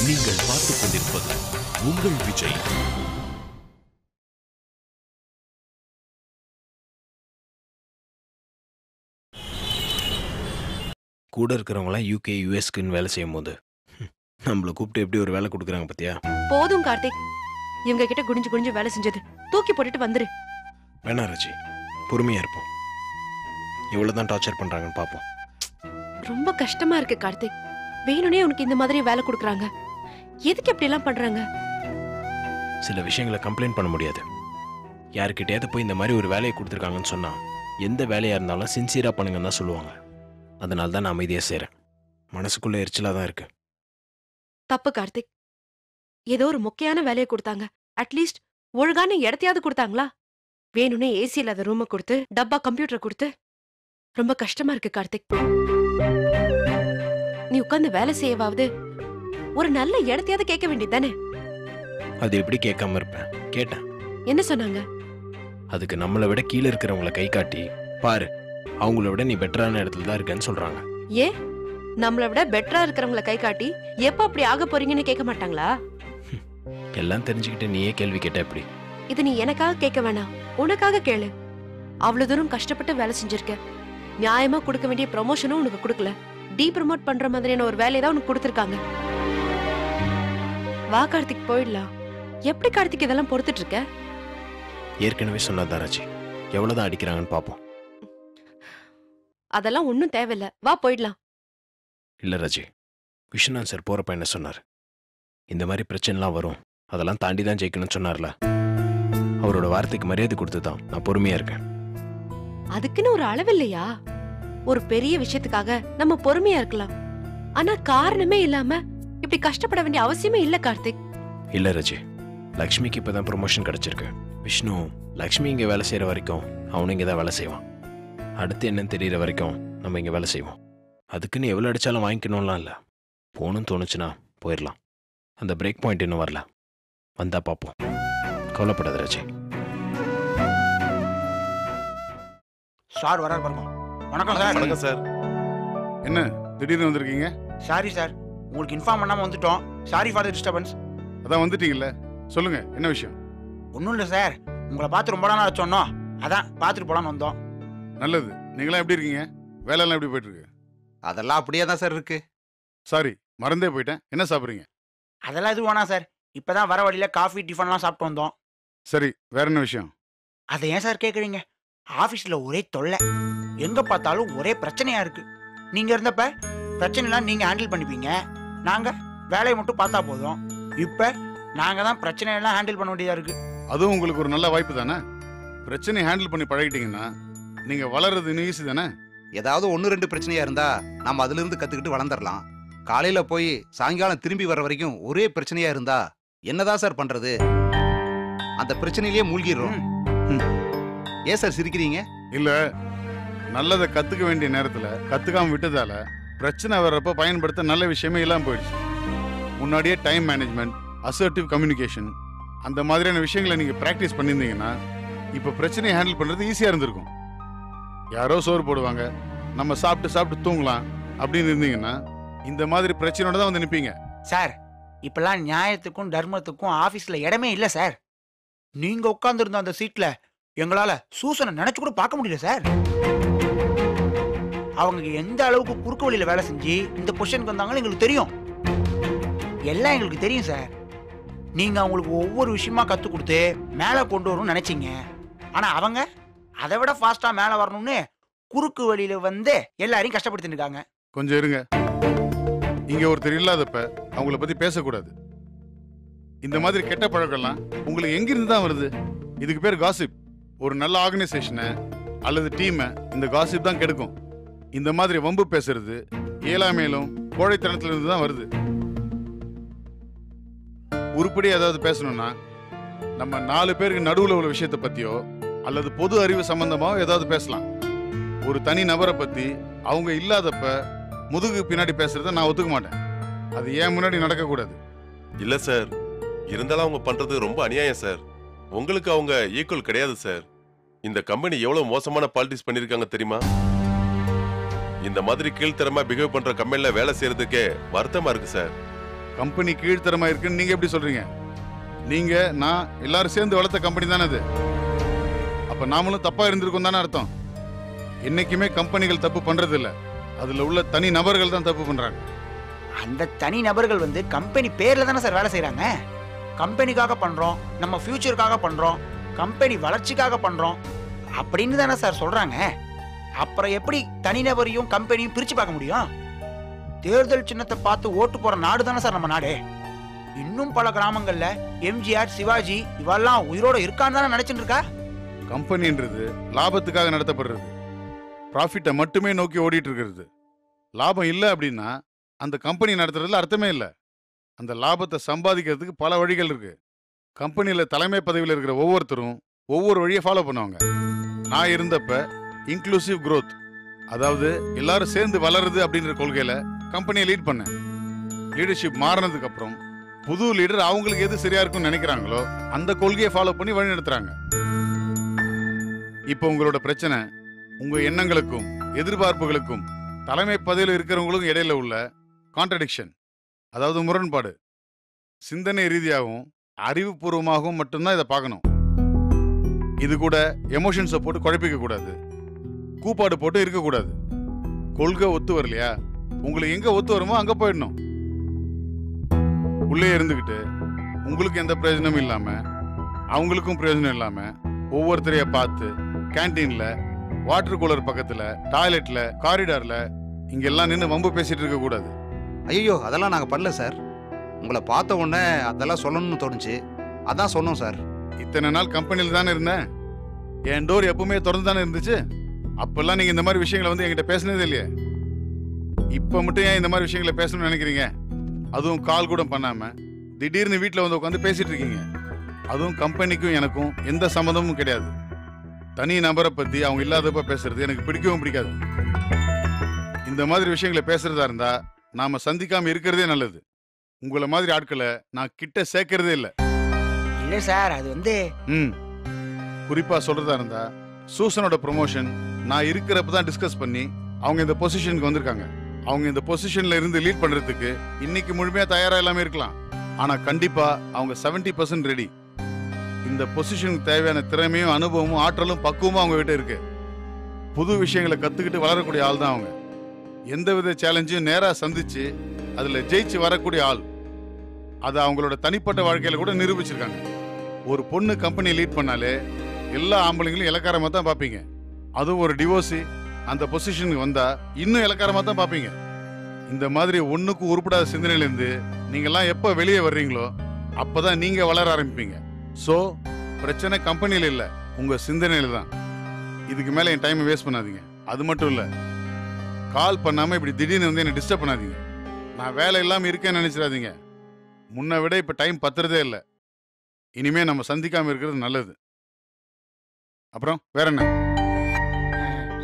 நீங்கள் பார்த்துக் கொண்டிருப்பது உங்கள் விஜய். கூட இருக்கிறவங்களாம் யூகே யூஎஸ்க்குன்னு வேலை செய்யும் போது நம்மளை கூப்பிட்டு எப்படி ஒரு வேலை கொடுக்குறாங்க பத்தியா? போதும் கார்த்திக், இவங்க கிட்ட குடிஞ்சு குடிஞ்சு வேலை செஞ்சது தூக்கி போட்டுட்டு வந்துரு. வேணா ராஜி, பொறுமையா இருப்போம். எவ்வளவுதான் டார்ச்சர் பண்றாங்கன்னு பாப்போம். ரொம்ப கஷ்டமா இருக்கு கார்த்திக். வேணும்னே உனக்கு இந்த மாதிரி வேலை கொடுக்குறாங்க. எதுக்கு இப்படி எல்லாம் பண்றாங்க? சில விஷயங்களை கம்ப்ளைண்ட் பண்ண முடியாது. யாருக்கிட்டேயாவது போய் இந்த மாதிரி ஒரு வேலையை கொடுத்துருக்காங்கன்னு சொன்னா எந்த வேலையா இருந்தாலும் சின்சியரா பண்ணுங்கன்னு தான் சொல்லுவாங்க. அதனால தான் நான் அமைதியா செய்றேன். மனசுக்குள்ள எரிச்சலா தான் இருக்கு. தப்பு கார்த்திக். ஏதோ ஒரு முக்கியமான வேலையை கொடுத்தாங்க. அட்லீஸ்ட் ஒழுங்கான இடத்தையாவது கொடுத்தாங்களா? வேணும்னே ஏசி இல்லாத ரூமை கொடுத்து டப்பா கம்ப்யூட்டரை கொடுத்து ரொம்ப கஷ்டமா இருக்கு கார்த்திக். நீ உட்கார்ந்து வேலை செய்யவாவது ஒரு நல்ல இடத்தையாவது கேட்க வேண்டியதானே? அது எப்படி கேட்காம இருப்பேன்? கேட்டேன். என்ன சொன்னாங்க? அதுக்கு நம்மளை விட கீழே இருக்கிறவங்களை கை காட்டி பாரு, அவங்கள விட நீ பெட்டரான இடத்துல தான் இருக்கேன்னு சொல்றாங்க. ஏன் நம்மளை விட பெட்டரா இருக்கிறவங்களை கை காட்டி எப்ப அப்படி ஆக போறீங்கன்னு கேட்க மாட்டாங்களா? எல்லாம் தெரிஞ்சுக்கிட்டு நீயே கேள்வி கேட்ட எப்படி? இது நீ எனக்காக கேட்க வேணாம், உனக்காக கேளு. அவ்வளவு தூரம் கஷ்டப்பட்டு வேலை செஞ்சிருக்க. நியாயமா கொடுக்க வேண்டிய ப்ரமோஷனும் உனக்கு கொடுக்கல. டீ ப்ரமோட் பண்ற மாதிரியான ஒரு வேலையை தான் உனக்கு கொடுத்திருக்காங்க. வா கார்த்திக், போயிடலாம். எப்படி கார்த்திக் இதெல்லாம் பொறுத்துட்டு இருக்க? ஏற்கனவே சொன்னதான் ராஜி, எவ்வளவுதான் அடிக்கிறாங்கன்னு பாப்போம். அதெல்லாம் ஒன்னும் தேவையில்ல, வா போயிடலாம். இல்ல ராஜி, விஸ்வநாத் சார் போறப்ப என்ன சொன்னார்? இந்த மாதிரி பிரச்சனைலாம் வரும், அதெல்லாம் தாண்டி தான் ஜெயிக்கணும்னு சொன்னார்ல. அவரோட வார்த்தைக்கு மரியாதை கொடுத்து தான் நான் பொறுமையா இருக்கேன். அதுக்குன்னு ஒரு அளவு இல்லையா? ஒரு பெரிய விஷயத்துக்காக நம்ம பொறுமையா இருக்கலாம். ஆனா காரணமே இல்லாம இப்படி கஷ்டப்பட வேண்டிய அவசியமே இல்ல கார்த்திக். இல்ல ராஜி, லக்ஷ்மிக்கு இப்பதான் ப்ரொமோஷன் கிடைச்சிருக்கு. விஷ்ணு லக்ஷ்மி இங்க வேலை செய்யற வரைக்கும் அவனு இங்க தான் வேலை செய்வான். அடுத்து என்னன்னு தெரியற வரைக்கும் நம்ம இங்க வேலை செய்வோம். அதுக்குன்னு எவ்வளவு அடிச்சாலும் வாங்கிக்கணும்லாம் இல்ல. போகணும்னு தோணுச்சுன்னா போயிடலாம். அந்த பிரேக் பாயிண்ட் இன்னும் வரல, வந்தா பார்ப்போம். கவலைப்படாத ராஜி. சார் வரார் பாருங்க. வணக்கம் சார். வணக்கம் சார். என்ன திடீர்னு வந்திருக்கீங்க? சாரி சார், உங்களுக்கு இன்ஃபார்ம் பண்ணாம வந்துட்டோம். Sorry for the disturbance. அதான் வந்துட்டீங்கல்ல, சொல்லுங்க என்ன விஷயம்? ஒன்றும் இல்லை சார், உங்களை பார்த்து ரொம்ப நாள் சொன்னோம், அதான் பார்த்துட்டு போலான்னு வந்தோம். நல்லது. நீங்களாம் எப்படி இருக்கீங்க? வேலையெல்லாம் எப்படி போயிட்டு இருக்கு? அதெல்லாம் அப்படியே தான் சார் இருக்கு. சாரி, மறந்தே போயிட்டேன். என்ன சாப்பிட்றீங்க? அதெல்லாம் எதுவும் வேணாம் சார், இப்போதான் வர வழியில் காஃபி டிஃபன்லாம் சாப்பிட்டு வந்தோம். சரி, வேற என்ன விஷயம்? அதை ஏன் சார் கேட்குறீங்க? ஆஃபீஸில் ஒரே தொல்லை, எங்கே பார்த்தாலும் ஒரே பிரச்சனையாக இருக்கு. நீங்கள் இருந்தப்ப பிரச்சனைலாம் நீங்கள் ஹேண்டில் பண்ணிப்பீங்க, நாங்கள் வேலையை மட்டும் பார்த்தா போதும். இப்போ நாங்கள் தான் பிரச்சனையெல்லாம் ஹேண்டில் பண்ண வேண்டியதாக இருக்கு. அதுவும் உங்களுக்கு ஒரு நல்ல வாய்ப்பு தானே. பிரச்சனையை ஹேண்டில் பண்ணி பழகிட்டீங்கன்னா நீங்க வளர்றது இன்னும் ஈஸி தானே. ஏதாவது 1-2 பிரச்சனையா இருந்தா நம்ம அதுல இருந்து கத்துக்கிட்டு வளர்ந்துடலாம். காலையில போய் சாயங்காலம் திரும்பி வர வரைக்கும் ஒரே பிரச்சனையா இருந்தா என்னதான் சார் பண்றது? அந்த பிரச்சனையிலேயே மூழ்கிடுறோம். ஏன் சார் சிரிக்கிறீங்க? இல்ல, நல்லதை கத்துக்க வேண்டிய நேரத்துல கத்துக்காம விட்டதால பிரச்சனை வர்றப்ப பயன்படுத்த நல்ல விஷயமே இல்லாம போயிடுச்சு. முன்னாடியே டைம் மேனேஜ்மெண்ட், அசர்ட்டிவ் கம்யூனிகேஷன் அந்த மாதிரியான விஷயங்களை நீங்க பிராக்டிஸ் பண்ணியிருந்தீங்கன்னா இப்ப பிரச்சனையை ஹேண்டில் பண்றது ஈஸியா இருந்திருக்கும். யாரோ சோறு போடுவாங்க, நம்ம சாப்பிட்டு சாப்பிட்டு தூங்கலாம் அப்படின்னு இருந்தீங்கன்னா இந்த மாதிரி பிரச்சனையோட தான் வந்து நிப்பீங்க. சார், இப்பெல்லாம் நியாயத்துக்கும் தர்மத்துக்கும் ஆஃபீஸில் இடமே இல்லை சார். நீங்கள் உட்காந்துருந்த அந்த சீட்டில் எங்களால் சூசனை நினச்சி கூட பார்க்க முடியல சார். அவங்க எந்த அளவுக்கு குறுக்கு வழியில் வேலை செஞ்சு இந்த பொசிஷனுக்கு வந்தாங்கன்னு எங்களுக்கு தெரியும். எல்லாம் எங்களுக்கு தெரியும் சார். நீங்கள் அவங்களுக்கு ஒவ்வொரு விஷயமா கற்றுக் கொடுத்து மேலே கொண்டு வரணும்னு நினச்சிங்க. ஆனால் அவங்க அதை விட ஃபாஸ்ட்டாக மேலே வரணும்னு குறுக்கு வழியில் வந்து எல்லாரையும் கஷ்டப்படுத்திட்டு இருக்காங்க. கொஞ்சம் இருங்க. இங்க ஒருத்தர் இல்லாதப்ப அவங்கள பத்தி பேசக்கூடாது. இந்த மாதிரி கெட்ட பழக்கம்லாம் உங்களுக்கு எங்கிருந்து தான் வருது? இதுக்கு பேர் காசிப். ஒரு நல்ல ஆர்கனைசேஷனை அல்லது டீமை இந்த காசிப் தான் கெடுக்கும். இந்த மாதிரி வம்பு பேசுறது இயலாமையிலும் கோழைத்தனத்துல இருந்து தான் வருது. உருப்படி ஏதாவது பேசணும்னா நம்ம 4 பேருக்கு நடுவில் உள்ள விஷயத்தை பத்தியோ அல்லது பொது அறிவு சம்பந்தமாவோ ஏதாவது பேசலாம். ஒரு தனி நபரை பத்தி அவங்க இல்லாதப்ப முதுகு பின்னாடி பேசுறத நான் ஒத்துக்க மாட்டேன். அது ஏன் முன்னாடி நடக்கக்கூடாது. இல்ல சார், இருந்தாலும் அவங்க பண்றது ரொம்ப அநியாயம் சார். உங்களுக்கு அவங்க ஈக்குவல் கிடையாது சார். இந்த கம்பெனி எவ்வளவு மோசமான பாலிடிக்ஸ் பண்ணிருக்காங்க தெரியுமா? இந்த மாதிரி கீழ்த்தரமா பிஹேவ் பண்ற கம்பெனில வேலை செய்யறதுக்கே வருத்தமா இருக்கு சார். கம்பெனி கீழ்த்தரமா இருக்குன்னு நீங்க எப்படி சொல்றீங்க? நீங்க நான் எல்லாரும் சேர்ந்து வளர்த்த கம்பெனி தானே அது. அப்ப நாமளும் தப்பா இருந்திருக்கும் தானே அர்த்தம். என்னைக்குமே கம்பெனிகள் தப்பு பண்றது இல்ல, அதுல உள்ள தனி நபர்கள் தான் தப்பு பண்றாங்க. அந்த தனி நபர்கள் வந்து கம்பெனி பேர்ல தானே சார் வேலை செய்யறாங்க. கம்பெனிக்காக பண்றோம், நம்ம ஃபியூச்சருக்காக பண்றோம், கம்பெனி வளர்ச்சிக்காக பண்றோம் அப்படின்னு தானே சார் சொல்றாங்க. அப்புறம் எப்படி தனிநபரையும் கம்பெனியும் பிரிச்சு பார்க்க முடியும்? தேர்தல் சின்னத்தை பார்த்து ஓட்டு போற நாடு தானே சார் நம்ம நாடு. இன்னும் பல கிராமங்கள்ல எம்ஜிஆர், சிவாஜி இவெல்லாம் உயிரோட இருக்கான்னு தானே நினைச்சிட்டு இருக்கா. கம்பெனின்றது லாபத்துக்காக நடத்தப்படுறது, ப்ராஃபிட்டை மட்டுமே நோக்கி ஓடிட்டு இருக்கிறது. லாபம் இல்லை அப்படின்னா அந்த கம்பெனி நடத்துறதுல அர்த்தமே இல்லை. அந்த லாபத்தை சம்பாதிக்கிறதுக்கு பல வழிகள் இருக்கு. கம்பெனியில தலைமை பதவியில் இருக்கிற ஒவ்வொருத்தரும் ஒவ்வொரு வழியை ஃபாலோ பண்ணுவாங்க. நான் இருந்தப்ப இன்க்ளூசிவ் growth, அதாவது எல்லாரும் சேர்ந்து வளருது அப்படின்ற கொள்கையில கம்பெனியை லீட் பண்ணேன். லீடர்ஷிப் மாறினதுக்கு அப்புறம் புது லீடர் அவங்களுக்கு எது சரியா இருக்கும்னு நினைக்கிறாங்களோ அந்த கொள்கையை ஃபாலோ பண்ணி வழி நடத்துறாங்க. இப்போ உங்களோட பிரச்சனை உங்க எண்ணங்களுக்கும் எதிர்பார்ப்புகளுக்கும் தலைமை பதவியில் இருக்கிறவங்களுக்கும் இடையில உள்ள கான்ட்ரடிக்ஷன், அதாவது முரண்பாடு. சிந்தனை ரீதியாகவும் அறிவுபூர்வமாகவும் மட்டும்தான் இதை பார்க்கணும். இது கூட எமோஷன்ஸை போட்டு குழப்பிக்க கூடாது, கூப்பாடு போட்டு இருக்கக்கூடாது. கொள்கை ஒத்து வரலையா, உங்களுக்கு எங்க ஒத்து வருமோ அங்க போயிடணும். உள்ளே இருந்துகிட்டு உங்களுக்கு எந்த பிரயோஜனமும் இல்லாம அவங்களுக்கும் பிரயோஜனம் இல்லாம ஒவ்வொருத்தரைய பார்த்து கேன்டீன்ல, வாட்டர் கூலர் பக்கத்துல, டாய்லெட்ல, காரிடார்ல இங்கெல்லாம் நின்று வம்பு பேசிட்டு இருக்க கூடாது. ஐயோ அதெல்லாம் நாங்க பண்ணல சார். உங்களை பார்த்த உடனே அதெல்லாம் சொல்லணும்னு தோணுச்சு, அதான் சொன்னோம் சார். இத்தனை நாள் கம்பெனியில் தானே இருந்தேன், என் டோர் எப்பவுமே திறந்து தானே இருந்துச்சு. அப்பெல்லாம் நீங்க இந்த மாதிரி விஷயங்களை வந்து என்கிட்ட பேசினதே இல்லையே. இப்ப மட்டும் ஏன் இந்த மாதிரி விஷயங்களை பேசணும்னு நினைக்கிறீங்க? அதுவும் கால் கூட பண்ணாம திடீர்னு வீட்டில் வந்து உட்காந்து பேசிட்டு இருக்கீங்க. அதுவும் கம்பெனிக்கும் எனக்கும் எந்த சம்மந்தமும் கிடையாது. தனி நபரை பத்தி அவங்க இல்லாதப்ப பேசுறது எனக்கு பிடிக்கவும் பிடிக்காது. இந்த மாதிரி விஷயங்களை பேசுறதா இருந்தா நாம சந்திக்காம இருக்கிறதே நல்லது. உங்களை மாதிரி ஆட்களை நான் கிட்ட சேர்க்கறதே இல்லை. இல்ல சார், அது வந்து குறிப்பா சொல்றதா இருந்தா சூசனோட ப்ரொமோஷன் நான் இருக்கிறப்ப தான் டிஸ்கஸ் பண்ணி அவங்க இந்த பொசிஷனுக்கு வந்திருக்காங்க. அவங்க இந்த பொசிஷன்ல இருந்து லீட் பண்றதுக்கு இன்னைக்கு முழுமையா தயாரா எல்லாமே இருக்கலாம். ஆனா கண்டிப்பா அவங்க 70% ரெடி. இந்த பொசிஷனுக்கு தேவையான திறமையும் அனுபவமும் ஆற்றலும் பக்குவமும் அவங்க கிட்ட இருக்கு. புது விஷயங்களை கத்துக்கிட்டு வளரக்கூடிய ஆள் தான் அவங்க. எந்தவித சேலஞ்சையும் நேரா சந்திச்சு அதுல ஜெயிச்சு வரக்கூடிய ஆள். அதை அவங்களோட தனிப்பட்ட வாழ்க்கையில கூட நிரூபிச்சிருக்காங்க. ஒரு பொண்ணு கம்பெனி லீட் பண்ணாலே எல்லா ஆம்பளைங்களும் இலக்காரமா தான் பார்ப்பீங்க. அதுவும் ஒரு டிவோர்ஸி அந்த பொசிஷனுக்கு வந்தா இன்னும் இலக்காரமா தான் பார்ப்பீங்க. இந்த மாதிரி ஒண்ணுக்கு உருப்படாத சிந்தனையிலேருந்து நீங்கெல்லாம் எப்ப வெளியே வர்றீங்களோ அப்பதான் நீங்க வளர ஆரம்பிப்பீங்க. சோ பிரச்சனை கம்பெனியில இல்ல, உங்க சிந்தனையில தான். இதுக்கு மேல என் டைமை வேஸ்ட் பண்ணாதீங்க. அது மட்டும் இல்ல, கால் பண்ணாம இப்படி திடீர்னு வந்து என்ன டிஸ்டர்ப் பண்ணாதீங்க. நான் வேலை இல்லாம இருக்கேன்னு நினைச்சிடாதீங்க. முன்னை விட இப்ப டைம் பத்துறதே இல்லை. இனிமே நம்ம சந்திக்காம இருக்கிறது நல்லது. அப்புறம் வேற என்ன?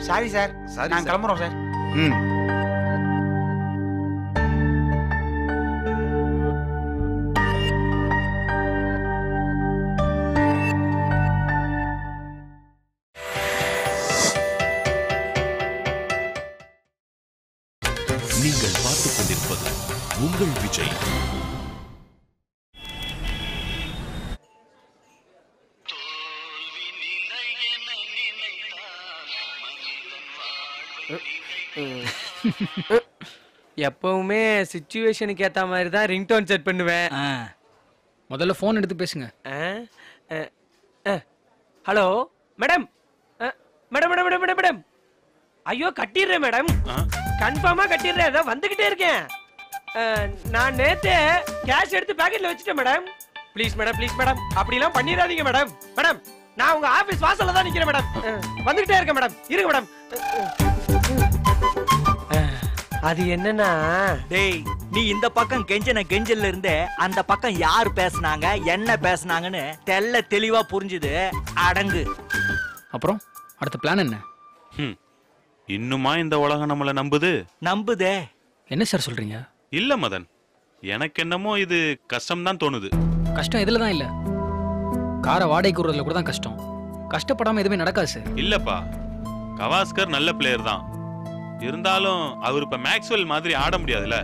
சாரி சார், சரி நான் சார். கிளம்புறோம் சார். நீங்கள் பார்த்துக் கொண்டிருப்பது உங்கள் விஜய். எப்பவுமே சிச்சுவேஷனுக்கு ஏத்த மாதிரி தான் ரிங்டோன் செட் பண்ணுவேன். முதல்ல ஃபோன் எடுத்து பேசுங்க. Hello madam, madam madam madam madam madam ஐயோ கட்டிடுறேன் மேடம், கன்ஃபார்மா கட்டிடுறேன். அதான் வந்துகிட்டே இருக்கேன். நான் நேத்து கேஷ் எடுத்து பாக்கெட்ல வச்சுட்டேன் madam. Please madam, please madam, அப்படிலாம் பண்ணிடாதீங்க மேடம். மேடம் நான் உங்க ஆபீஸ் வாசல்ல தான் நிக்கிறேன் மேடம். வந்துகிட்டே இருக்கேன் மேடம், இருங்க மேடம். அது என்னன்னா, டேய் நீ இந்த பக்கம் கெஞ்சன கெஞ்சல்ல இருந்து அந்த பக்கம் யார் பேசுனாங்க என்ன பேசுனாங்கன்னு தெல்ல தெளிவா புரிஞ்சுது. அடங்கு. அப்புறம் அடுத்த பிளான் என்ன? இன்னுமா இந்த உலகம் நம்மள நம்புது? நம்புதே. என்ன சார் சொல்றீங்க? இல்ல மதன், எனக்கு என்னமோ இது கஷ்டம் தான் தோணுது. கஷ்டம் இதுல தான் இல்ல, காரை வாடகைக்கு விடுறதுல கூட தான் கஷ்டம். கஷ்டப்படாம எதுவுமே நடக்காது சார். இல்லப்பா, கவாஸ்கர் நல்ல பிளேயர் தான். இருந்தாலும் அவர் இப்ப மேக்ஸ்வெல் மாதிரி ஆட முடியாதுல்ல.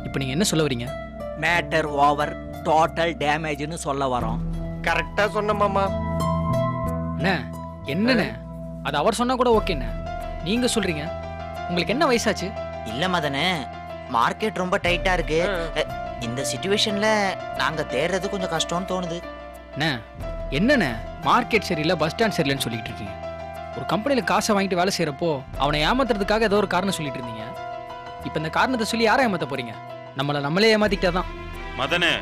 இப்போ நீங்க என்ன சொல்ல வரீங்க? மேட்டர் ஓவர் டோட்டல் டேமேஜ்னு சொல்ல வரோம். கரெக்டா சொன்ன மாமா. அண்ணே என்னண்ணே, அது அவர் சொன்னா கூட ஓகேண்ணே. நீங்க சொல்றீங்க, உங்களுக்கு என்ன வயசாச்சு? இல்ல மதனே, மார்க்கெட் ரொம்ப டைட்டா இருக்கு. இந்த சிச்சுவேஷன்ல நாங்க தேடுறது கொஞ்சம் கஷ்டம்னு தோணுது. அண்ணே என்னண்ணே, மார்க்கெட் சரியில்லை, பஸ் ஸ்டாண்ட் சரியில்லைன்னு சொல்லிட்டு இருக்கீங்க. ஒரு கம்பெனியில் காசை வாங்கிட்டு வேலை செய்யறப்போ அவனை ஏமாத்துறதுக்காக ஏதோ ஒரு காரணம் சொல்லிட்டு இருந்தீங்க. இப்போ இந்த காரணத்தை சொல்லி யாரை ஏமாத்த போறீங்க? நம்மளே ஏமாத்திக்கிட்டாதான். மதனே,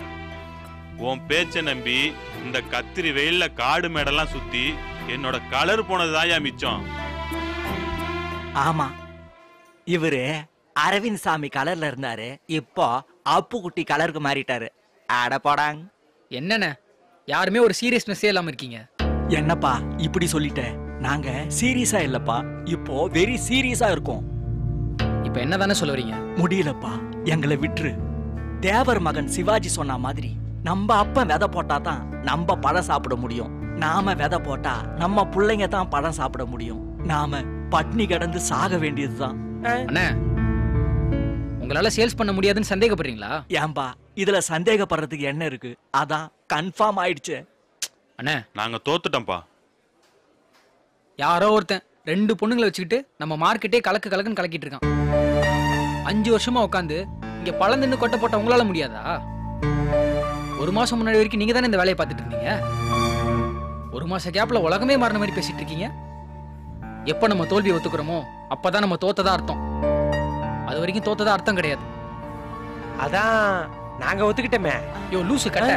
உன் பேச்சை நம்பி இந்த கத்திரி வெயில்ல காடு மேடெல்லாம் சுத்தி என்னோட கலர் போனதுதாயா மிச்சம். ஆமா, இவரு அரவிந்த் சாமி கலர்ல இருந்தாரு, இப்போ அப்பு குட்டி கலருக்கு மாறிட்டாரு. அட போடாங். என்னண்ணே, யாருமே ஒரு சீரியஸ்னஸே இல்லாம இருக்கீங்க. என்னப்பா இப்படி சொல்லிட்ட? நாங்க சீரியஸா இல்லப்பா, இப்போ வெரி சீரியஸா இருக்கோம். இப்போ என்னதானே சொல்ல வரீங்க? முடியலப்பா, எங்களை விட்டுரு. தேவர் மகன் சிவாஜி சொன்ன மாதிரி நம்ம அப்ப விதை போட்டாதான் நம்ம பழம் சாப்பிட முடியும். நாம விதை போட்டா நம்ம பிள்ளைங்க தான் பழம் சாப்பிட முடியும். நாம பட்னி கிடந்து சாக வேண்டியதுதான். அண்ணே, உங்களால சேல்ஸ் பண்ண முடியாதுன்னு சந்தேகப்படுறீங்களா? ஏன்பா இதுல சந்தேகப்படுறதுக்கு என்ன இருக்கு? அதான் கன்ஃபார்ம் ஆயிடுச்சு. அண்ணே நாங்க தோத்துட்டோம்ப்பா. யாரோ ஒருத்தன் 2 பொண்ணுங்களை வச்சுக்கிட்டு நம்ம மார்க்கெட்டே கலக்குன்னு கலக்கிட்டு இருக்கான். 5 வருஷமா உட்காந்து இங்க பழம் தின்னு கொட்டை போட்ட உங்களால முடியாதா? 1 மாசம் முன்னாடி வரைக்கும் நீங்க தானே இந்த வேலையை பார்த்துட்டு இருந்தீங்க. 1 மாச கேப்ல உலகமே மாறின மாதிரி பேசிட்டு இருக்கீங்க. எப்ப நம்ம தோல்வியை ஒத்துக்கிறோமோ அப்பதான் நம்ம தோத்ததா அர்த்தம். அது வரைக்கும் தோத்ததா அர்த்தம் கிடையாது. அதான் நாங்க ஒத்துக்கிட்டோமே. யோ லூசு கட்ட,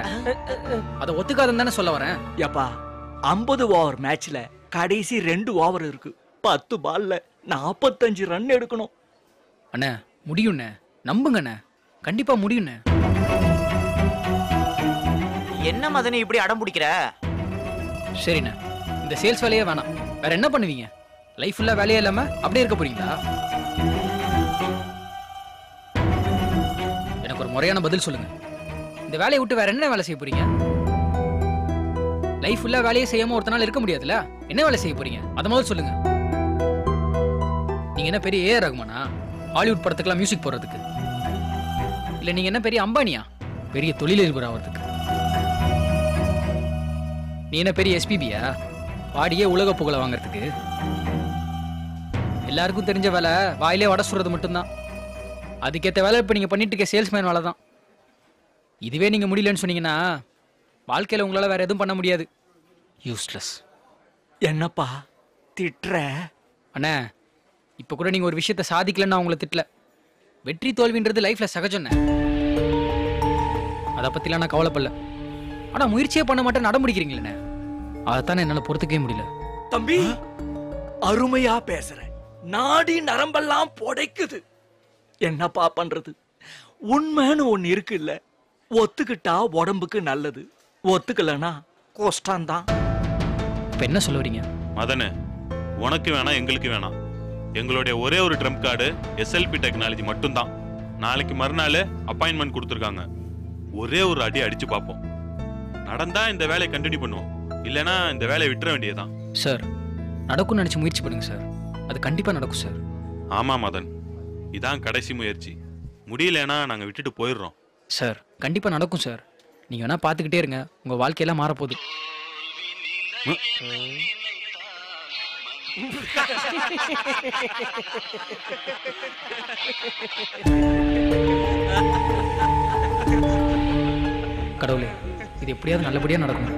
அதை ஒத்துக்காதன்னு தானே சொல்ல வரேன். ஏப்பா 50 ஓவர் மேட்ச்ல கடைசி 2 ஓவர் இருக்கு. 10 பால்ல 45 ரன் எடுக்கணும். அண்ணே முடியும்ண்ணே, நம்புங்கண்ணே, கண்டிப்பா முடியும்ண்ணே. என்ன மதனே இப்படி அடம் பிடிக்கிற? சரிண்ணே, இந்த சேல்ஸ் வேலையே வேணாம். வேற என்ன பண்ணுவீங்க? லைஃப் ஃபுல்லா வேலையே இல்லாம அப்படியே இருக்க போறீங்களா? எனக்கு ஒரு முறையான பதில் சொல்லுங்க. இந்த வேலையை விட்டு வேற என்ன வேலை செய்ய போறீங்க? லைஃப் ஃபுல்லா வேலையை செய்யாம ஒருத்தனால இருக்க முடியாதுல்ல. என்ன வேலை செய்ய போறீங்க அத முதல்ல சொல்லுங்க. நீங்க என்ன பெரிய ஏஆர் ரகுமானா ஹாலிவுட் படத்துக்குலாம் மியூசிக் போடுறதுக்கு? இல்ல நீங்க என்ன பெரிய அம்பானியா பெரிய தொழிலதிபர் ஆகிறதுக்கு? நீ என்ன பெரிய எஸ்பிபியா பாடியே உலக புகழ வாங்கறதுக்கு? எல்லாருக்கும் தெரிஞ்ச வேலை வாயிலே வடை சுடுறது மட்டும்தான். அதுக்கேற்ற வேலை இப்போ நீங்கள் பண்ணிட்டு இருக்க சேல்ஸ்மேன் வேலை தான். இதுவே நீங்கள் முடியலன்னு சொன்னீங்கன்னா வாழ்க்கையில் உங்களால் வேற எதுவும் பண்ண முடியாது. யூஸ்லெஸ். என்னப்பா திட்டுற? அண்ணே இப்போ கூட நீங்கள் ஒரு விஷயத்தை சாதிக்கலன்னு அவங்கள திட்டல. வெற்றி தோல்வின்றது லைஃப்ல சகஜம்ண்ணே. அதை பற்றிலாம் நான் கவலைப்படல. ஆனால் முயற்சியே பண்ண மாட்டேன் நடமுடிக்கிறீங்களே, அதைத்தானே என்னால் பொறுத்துக்கவே முடியல. தம்பி அருமையா பேசுற, நாடி நரம்பெல்லாம் புடைக்குது. என்னப்பா பண்றது? உண்மைன்னு ஒண்ணு இருக்கு இல்ல, ஒத்துக்கிட்டா உடம்புக்கு நல்லது, ஒத்துக்கலனா கஷ்டம்தான். இப்ப என்ன சொல்ல வரீங்க? மதனு, உனக்கு வேணாம் எங்களுக்கு வேணாம். எங்களுடைய ஒரே ஒரு ட்ரம்ப் கார்டு எஸ்எல்பி டெக்னாலஜி மட்டும்தான். நாளைக்கு மறுநாள் அப்பாயின்மெண்ட் கொடுத்துருக்காங்க. ஒரே ஒரு அடி அடிச்சு பார்ப்போம். நடந்தா இந்த வேலையை கண்டினியூ பண்ணுவோம், இல்லைன்னா இந்த வேலையை விட்டுற வேண்டியதுதான். சார் நடக்கும்னு நினைச்சு முயற்சி பண்ணுங்க சார், அது கண்டிப்பா நடக்கும் சார். ஆமா மதன், இதான் கடைசி முயற்சி. முடியலன்னா நாங்க விட்டுட்டு போயிடுறோம். சார் கண்டிப்பா நடக்கும் சார். நீங்க வேணா பாத்துக்கிட்டே இருங்க, உங்க வாழ்க்கையெல்லாம் மாறப்போகுது. கடவுளே, இது எப்படியாவது நல்லபடியா நடக்கும்.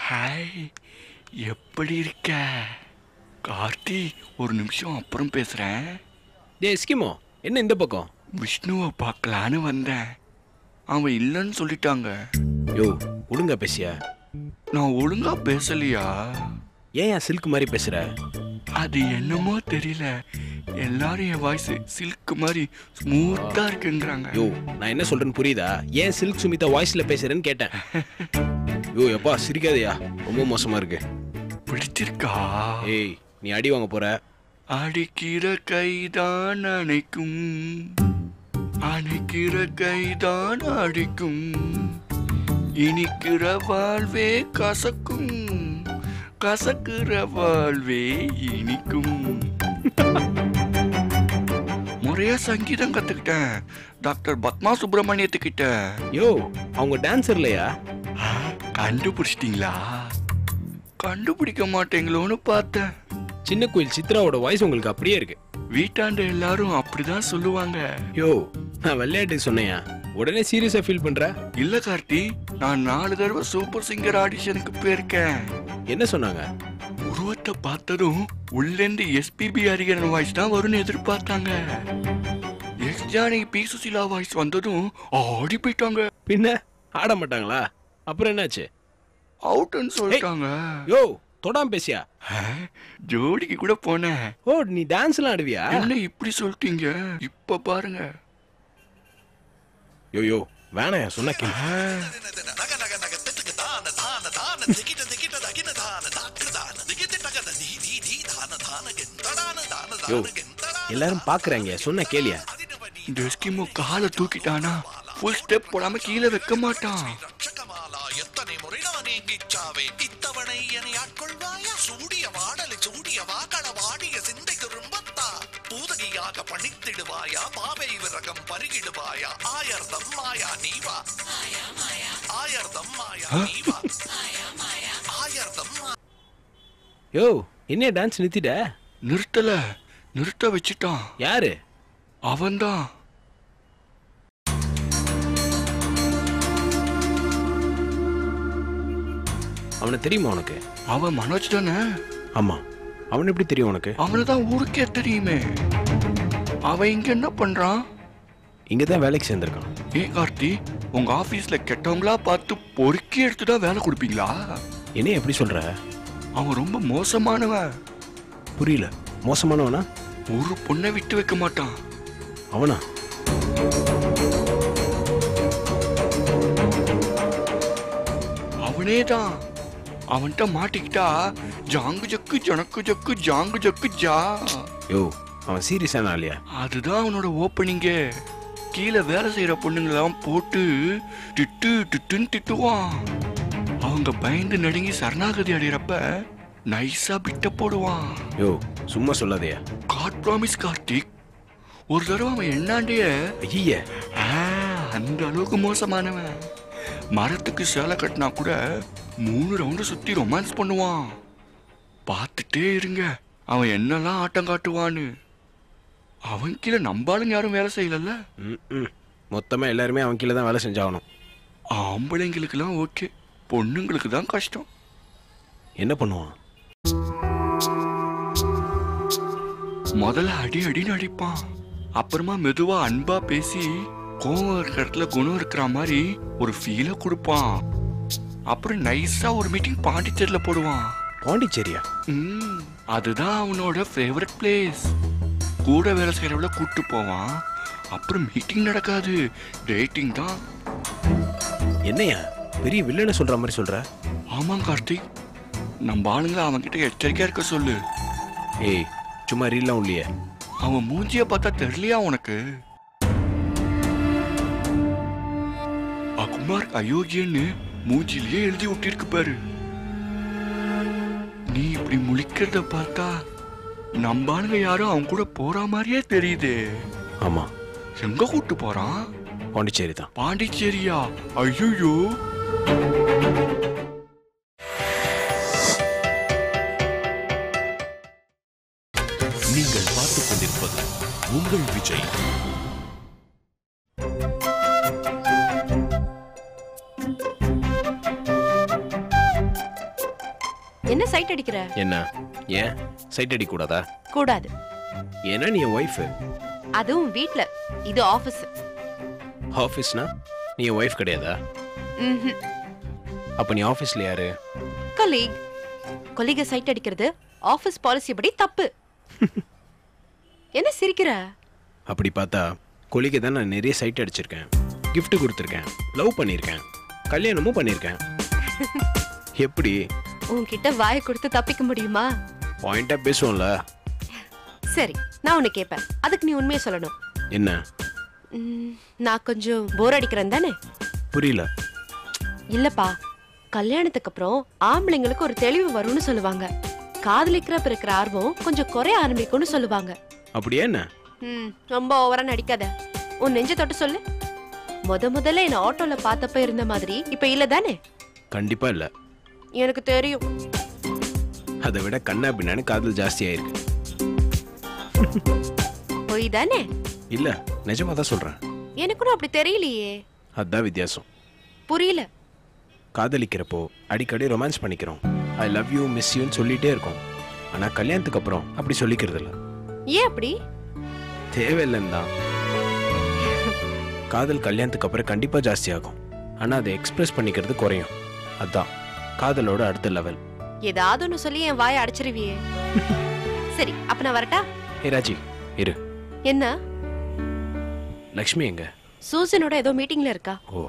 ஹாய், எப்படி இருக்க கார்த்தி? ஒரு நிமிஷம் அப்புறம் பேசுறேன். டே எஸ்கிமோ, என்ன இந்த பக்கம்? விஷ்ணுவை பார்க்கலான்னு வந்தேன், அவன் இல்லைன்னு சொல்லிட்டாங்க. யோ ஒழுங்கா பேசியா? நான் ஒழுங்கா பேசலையா? ஏன் சில்க் மாதிரி பேசுற? அது என்னமோ தெரியல, எல்லாரும் என் வாய்ஸ் சில்க் மாதிரி ஸ்மூத்தா இருக்குங்கிறாங்க. யோ நான் என்ன சொல்றேன்னு புரியுதா? ஏன் சில்க் சுமிதா வாய்ஸ்ல பேசுறேன்னு கேட்டேன். யோ எப்பா சிரிக்காதயா, ரொம்ப மோசமா இருக்கு. பிடிச்சிருக்கா? ஏய் நீ அடி வாங்க போற. அடிக்கிற கைதான் அணைக்கும், அணைக்கிற கைதான் அடிக்கும், இனிக்கிற வாழ்வே கசக்கும், கசக்குற வாழ்வே இனிக்கும். முறையா சங்கீதம் கத்துக்கிட்டேன் டாக்டர் பத்மா சுப்பிரமணியத்துக்கிட்ட. யோ அவங்க டான்சர் இல்லையா? கண்டுபிடிச்சிட்டீங்களா? கண்டுபிடிக்க மாட்டீங்களோன்னு பார்த்தேன். சின்ன கோயில் சித்ராவோட வாய்ஸ் உங்களுக்கு அப்படியே இருக்கு. வீட்டாண்ட எல்லாரும் அப்படிதான் சொல்லுவாங்க. யோ நான் விளையாட்டு சொன்னையா, உடனே சீரியஸா ஃபீல் பண்ற? இல்ல கார்த்தி, நான் 4 தடவை சூப்பர் சிங்கர் ஆடிஷனுக்கு போயிருக்கேன். என்ன சொன்னாங்க? உருவத்தை பார்த்ததும் உள்ளேந்து எஸ்பிபி ஹரிஹரன் வாய்ஸ் தான் வரும்னு எதிர்பார்த்தாங்க. S Janaki P Susheela voice வந்ததும் ஆடி போயிட்டாங்க. பின்ன ஆட மாட்டாங்களா? அப்புறம் என்னாச்சு? அவுட்னு சொல்லிட்டாங்க. யோ தொடாம பேசியா? ஜோடிக்கு கூட போனேன். ஓ நீ டான்ஸ்லாம் ஆடுவியா? என்ன இப்படி சொல்லிட்டீங்க? இப்ப பாருங்க. யோ யோ வேணாம் சொன்னா கேளு. யோ எல்லாரும் பாக்குறாங்க, சொன்னா கேளியா? இந்த எஸ்கிமோ காலை தூக்கிட்டானா ஃபுல் ஸ்டெப் போடாம கீழே வைக்க மாட்டான். யோ என்ன டான்ஸ் நிறுத்திட்ட? நிறுத்தல, நிறுத்த வச்சுட்டான். யாரு? அவன்தான். அவனை தெரியுமா உனக்கு? அவன் மனோஜ் தானே? ஆமா. அவன் எப்படி தெரியும் உனக்கு? அவனதான் ஊருக்கே தெரியுமே. அவன் இங்க என்ன பண்றான்? இங்கதான் வேலைக்கு சேர்ந்திருக்கான். ஏன் கார்த்தி, உங்க ஆபீஸ்ல கெட்டவங்களா பார்த்து பொறுக்கி எடுத்துதான் வேலை கொடுப்பீங்களா? என்ன எப்படி சொல்ற? அவன் ரொம்ப மோசமானவன். புரியல. மோசமானவனா? ஒரு பொண்ணை விட்டு வைக்க மாட்டான். அவனா? அவனேதான். அவன்கிட்ட மாட்டிக்கிட்டா ஜாங்கு ஜக்கு ஜனக்கு ஜக்கு ஜாங்கு ஜக்கு ஜா. யோ அவன் சீரியஸான ஆளியா? அதுதான் அவனோட ஓப்பனிங்கே. கீழே வேலை செய்யற பொண்ணுங்களாம் போட்டு திட்டு திட்டுன்னு திட்டுவான். அவங்க பயந்து நடுங்கி சரணாகதி அடையிறப்ப நைஸா பிட்ட போடுவான். யோ சும்மா சொல்லாதயா. God promise Karthik. ஒரு தடவை அவன் என்னாண்டிய ஐய அந்த அளவுக்கு மோசமானவன். மரத்துக்கு சேலை கட்டினா கூட 3 ரவுண்டு சுத்தி ரொமான்ஸ் பண்ணுவான். பார்த்துட்டே இருங்க அவன் என்னெல்லாம் ஆட்டம் காட்டுவான்னு. அவன் கீழே நம்பாலும் யாரும் வேலை செய்யல. மொத்தமா எல்லாருமே அவன் கீழே தான் வேலை செஞ்சாகணும். ஆம்பளைங்களுக்குலாம் ஓகே, பொண்ணுங்களுக்கு தான் கஷ்டம். என்ன பண்ணுவான்? முதல்ல அடி அடின்னு அடிப்பான். அப்புறமா மெதுவா அன்பா பேசி கோவம் இருக்கிற இடத்துல குணம் இருக்கிற மாதிரி ஒரு ஃபீலை கொடுப்பான். அப்புறம் நைஸா ஒரு மீட்டிங் பாண்டிச்சேரியில போடுவான். பாண்டிச்சேரியா? அதுதான் அவனோட ஃபேவரட் பிளேஸ். கூட வேலை செய்யறவள கூட்டு போவான். அப்புறம் மீட்டிங் நடக்காது, டேட்டிங் தான். என்னையா பெரிய வில்லனை சொல்ற மாதிரி சொல்ற? ஆமாம் கார்த்திக், நம்ம ஆளுங்களை அவன் கிட்ட எச்சரிக்கையா இருக்க சொல்லு. ஏய் சும்மா ரீல்லாம் இல்லையே. அவன் மூஞ்சிய பார்த்தா தெரியலையா உனக்கு? அகுமார் அயோக்கியன்னு மூஞ்சிலேயே எழுதி விட்டிருக்கு பாரு. நீ இப்படி முழிக்கிறத பார்த்தா நம்ம ஆளுங்க யாரும் அவன் கூட போற மாதிரியே தெரியுது. ஆமா. எங்க கூட்டு போறான்? பாண்டிச்சேரி தான். பாண்டிச்சேரியா? ஐயோ. நீங்கள் பார்த்துக் கொண்டிருப்பது உங்கள் விஜய். என்ன சைட் அடிக்கிற? என்ன ஏன் சைட் அடிக்க கூடாதா? கூடாது. ஏன்னா நீ ஒய்ஃப். அதுவும் வீட்ல. இது ஆபீஸ். ஆபீஸ்னா நீ ஒய்ஃப் கிடையாதா? அப்ப நீ ஆபீஸ்ல யாரு? கொலீக். கொலீக சைட் அடிக்கிறது ஆபீஸ் பாலிசி படி தப்பு. என்ன சிரிக்கிற? அப்படி பார்த்தா கொலிக்கு தான் நான் நிறைய சைட் அடிச்சிருக்கேன், கிஃப்ட் கொடுத்துருக்கேன், லவ் பண்ணியிருக்கேன், கல்யாணமும் பண்ணியிருக்கேன். எப்படி உன்கிட்ட வாயை கொடுத்து தப்பிக்க முடியுமா? பாயிண்டா பேசுவோம்ல. சரி நான் உன்னை கேட்பேன், அதுக்கு நீ உண்மையை சொல்லணும். என்ன? நான் கொஞ்சம் போர் அடிக்கிறேன் தானே? புரியல. இல்லப்பா, கல்யாணத்துக்கு அப்புறம் ஆம்பளைங்களுக்கு ஒரு தெளிவு வரும்னு சொல்லுவாங்க. காதலிக்கிறப்ப இருக்கிற ஆர்வம் கொஞ்சம் குறைய ஆரம்பிக்கும்னு சொல்லுவாங்க. அப்படியே என்ன? ரொம்ப ஓவரா நடிக்காத. உன் நெஞ்ச தொட்டு சொல்லு. முதல்ல என்ன ஆட்டோல பார்த்தப்ப இருந்த மாதிரி இப்ப இல்ல தானே? கண்டிப்பா இல்ல. எனக்கு தெரியும். அதை விட கண்ணா பின்னான்னு காதல் ஜாஸ்தி ஆயிருக்கு. போய் தானே? இல்ல, நிஜமா தான் சொல்றேன். எனக்கு கூட அப்படி தெரியலையே. அதான் வித்தியாசம். புரியல. காதலிக்கிறப்போ அடிக்கடி ரொமான்ஸ் பண்ணிக்கிறோம். ஐ லவ் யூ, மிஸ் யூன்னு சொல்லிட்டே இருக்கோம். ஆனா கல்யாணத்துக்கு அப்புறம் அப்படி சொல்லிக்கிறது இல்ல. ஏன் அப்படி? தேவையில்லைன்னு தான். காதல் கல்யாணத்துக்கு அப்புறம் கண்டிப்பா ஜாஸ்தி ஆகும். ஆனா அதை எக்ஸ்பிரஸ் பண்ணிக்கிறது குறையும். அதான் காதலோட அடுத்த லெவல். ஏதாவது ஒன்று சொல்லி என் வாயை அடைச்சிருவியே. சரி, அப்ப நான் வரட்டா? ஏ ராஜி, இரு. என்ன? லக்ஷ்மி எங்க? சூசனோட ஏதோ மீட்டிங்ல இருக்கா. ஓ,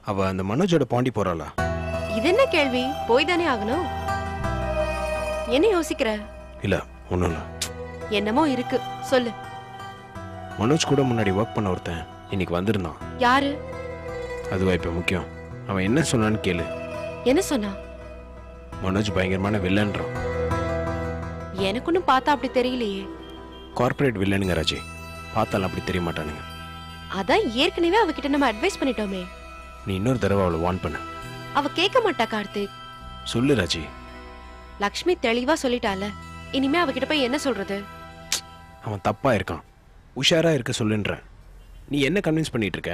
அவ அந்த மனோஜோட பாண்டி போறாளா? இது என்ன கேள்வி? போய் தானே ஆகணும். என்ன யோசிக்கிற? இல்ல, ஒண்ணும் இல்ல. என்னமோ இருக்கு, சொல்லு. மனோஜ் கூட முன்னாடி ஒர்க் பண்ண ஒருத்தன் இன்னைக்கு வந்திருந்தான். யாரு? அதுவா இப்ப முக்கியம். அவன் என்ன சொன்னான்னு கேளு. என்ன சொன்னா? மனோஜ் பயங்கரமான வில்லன்றான். எனக்கு ஒன்னும் பார்த்தா அப்படி தெரியலையே. கார்ப்பரேட் வில்லனுங்க ராஜி. பார்த்தாலும் அப்படி தெரிய மாட்டானுங்க. அதான் ஏற்கனவே அவகிட்ட நம்ம அட்வைஸ் பண்ணிட்டோமே. நீ இன்னொரு தடவை அவளை வார்ன் பண்ணு. அவ கேட்க மாட்டா கார்த்திக். சொல்லு ராஜி. லக்ஷ்மி தெளிவா சொல்லிட்டால, இனிமே அவகிட்ட போய் என்ன சொல்றது? அவன் தப்பா இருக்கான். உஷாரா இருக்க சொல்லுன்ற. நீ என்ன கன்வின்ஸ் பண்ணிட்டு இருக்க?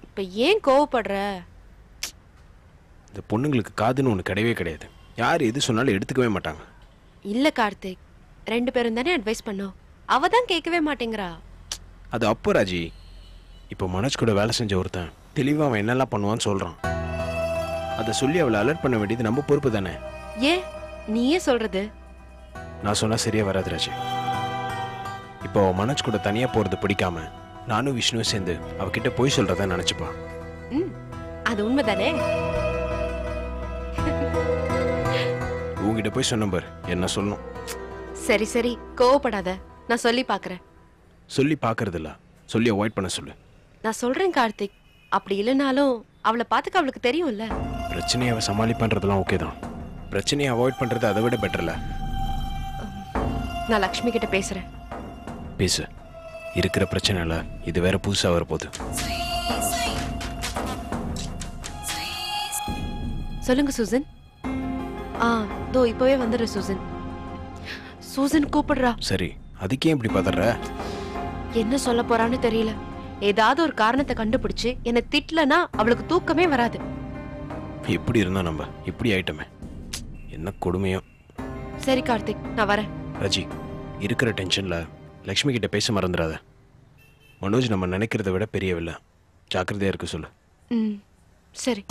இப்ப ஏன் கோவப்படுற? இந்த பொண்ணுங்களுக்கு காதுன்னு ஒண்ணு கிடையவே கிடையாது. யார் எது சொன்னாலும் எடுத்துக்கவே மாட்டாங்க. இல்ல கார்த்திக், 2 பேரும் தானே அட்வைஸ் பண்ணோம். அவ தான் கேட்கவே மாட்டேங்கிறா. அது அப்போ ராஜி. இப்போ மனோஜ் கூட வேலை செஞ்ச ஒருத்தன் தெளிவா அவன் என்னெல்லாம் பண்ணுவான்னு சொல்றான். அதை சொல்லி அவளை அலர்ட் பண்ண வேண்டியது நம்ம பொறுப்பு தானே. ஏன் நீயே சொல்றது? நான் சொன்னா சரியா வராது ராஜி. இப்போ மனோஜ் கூட தனியா போறது பிடிக்காம நானும் விஷ்ணுவும் சேர்ந்து அவகிட்ட போய் சொல்றத நினைச்சுப்பா. அது உண்மைதானே? உங்ககிட்ட போய் சொன்ன பார், என்ன சொல்லணும். சரி சரி, கோவப்படாத. நான் சொல்லி பாக்குறேன். சொல்லி பாக்குறது இல்ல, சொல்லி அவாய்ட் பண்ண சொல்லு. நான் சொல்றேன் கார்த்திக். அப்படி இல்லைனாலும் அவளை பார்த்துக்க அவளுக்கு தெரியும்ல. பிரச்சனையை அவ சமாளிப்பன்றதெல்லாம் ஓகே தான். பிரச்சனையை அவாய்ட் பண்றது அதை விட பெட்டர்ல. நான் லக்ஷ்மி கிட்ட பேசுறேன். பேசு. இருக்கிற பிரச்சனை இல்ல, இது வேற புதுசா வரப்போகுது. சொல்லுங்க சூசன். தோ இப்பவே வந்துடுற சூசன். சூசன் கூப்பிடுறா. சரி, அதுக்கே இப்படி பதற? என்ன சொல்ல போறான்னு தெரியல. ஏதாவது ஒரு காரணத்தை கண்டுபிடிச்சு என்ன திட்டலனா அவளுக்கு தூக்கமே வராது. எப்படி இருந்தா நம்ம இப்படி ஆயிட்டமே, என்ன கொடுமையோ. சரி கார்த்திக், நான் வரேன். ராஜி, இருக்கிற டென்ஷன்ல லக்ஷ்மி கிட்ட பேச மறந்துடாத. மனோஜ் நம்ம நினைக்கிறத விட பெரியவில்லை. ஜாக்கிரதையா இருக்க சொல்லு. சரி.